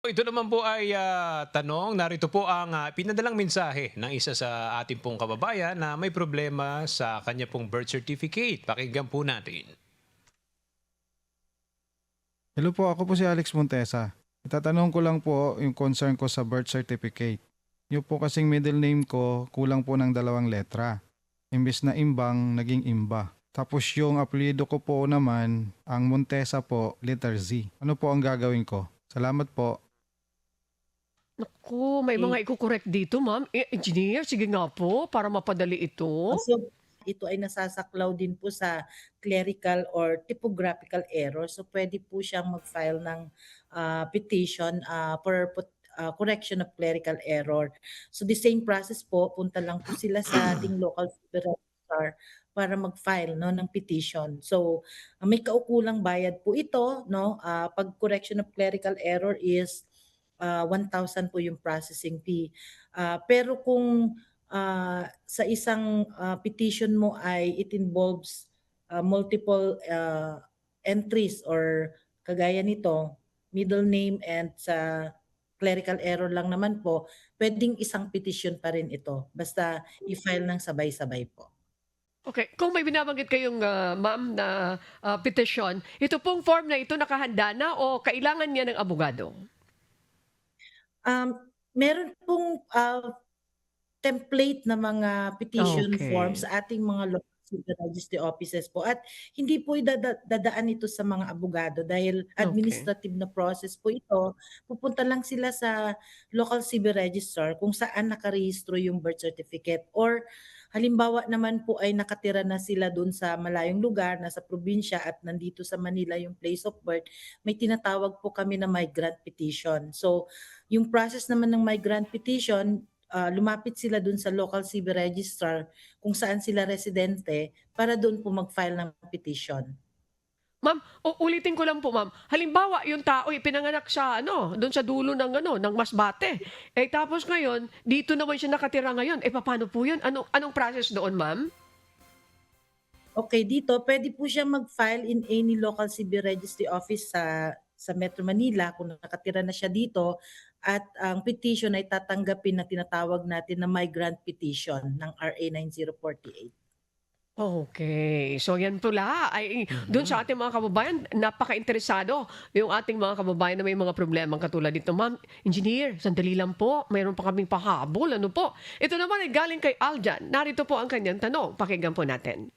Ito naman po ay tanong. Narito po ang pinadalang mensahe ng isa sa ating pong kababayan na may problema sa kanya pong birth certificate. Pakinggan po natin. Hello po, ako po si Alex Montesa. Itatanong ko lang po yung concern ko sa birth certificate. Yung po kasing middle name ko, kulang po ng 2 letra. Imbis na imbang, naging imba. Tapos yung apelyido ko po naman, ang Montesa po, letter Z. Ano po ang gagawin ko? Salamat po. Naku, may Okay. mga iko-correct dito, ma'am. Engineer, sige nga po, para mapadali ito. So, ito ay nasasaklaw din po sa clerical or typographical error. So, pwede po siyang mag-file ng petition correction of clerical error. So, the same process po, punta lang po sila sa ating local civil registrar para mag-file no ng petition. So, may kaukulang bayad po ito, no? Pag correction of clerical error is 1,000 po yung processing fee. Pero kung sa isang petition mo ay it involves multiple entries or kagaya nito, middle name and sa clerical error lang naman po, pwedeng isang petition pa rin ito. Basta i-file ng sabay-sabay po. Okay, kung may binabanggit kayong, ma'am na, petisyon, ito pong form na ito nakahanda na o kailangan niya ng abogado? Meron pong template na mga petition forms Okay. sa ating mga local civil registry offices po at hindi po dadaan ito sa mga abogado dahil Okay. administrative na process po ito. Pupunta lang sila sa local civil registrar kung saan nakarehistro yung birth certificate or halimbawa naman po ay nakatira na sila dun sa malayong lugar, nasa probinsya at nandito sa Manila yung place of birth, may tinatawag po kami na migrant petition. So, yung process naman ng migrant petition, lumapit sila dun sa local civil registrar kung saan sila residente para doon po mag-file ng petition. Ma'am, ulitin ko lang po, ma'am. Halimbawa, yung tao ipinanganak sa ano, do'n sa dulo ng ano, ng Masbate. Eh tapos ngayon, dito naman siya nakatira ngayon. Eh paano po 'yun? Anong process doon, ma'am? Okay, dito pwede po siya mag-file in any local civil registry office sa Metro Manila kung nakatira na siya dito at ang petition ay tatanggapin na tinatawag natin na migrant petition ng RA 9048. Okay. So yan pala ay do'n sa Mhm. ating mga kababayan napaka-interesado yung ating mga kababayan na may mga problemang katulad nito. Ma'am, engineer, sandali lang po, mayroon pa kaming pahabol. Ano po? Ito naman ay galing kay Aljan. Narito po ang kanyang tanong. Pakinggan po natin.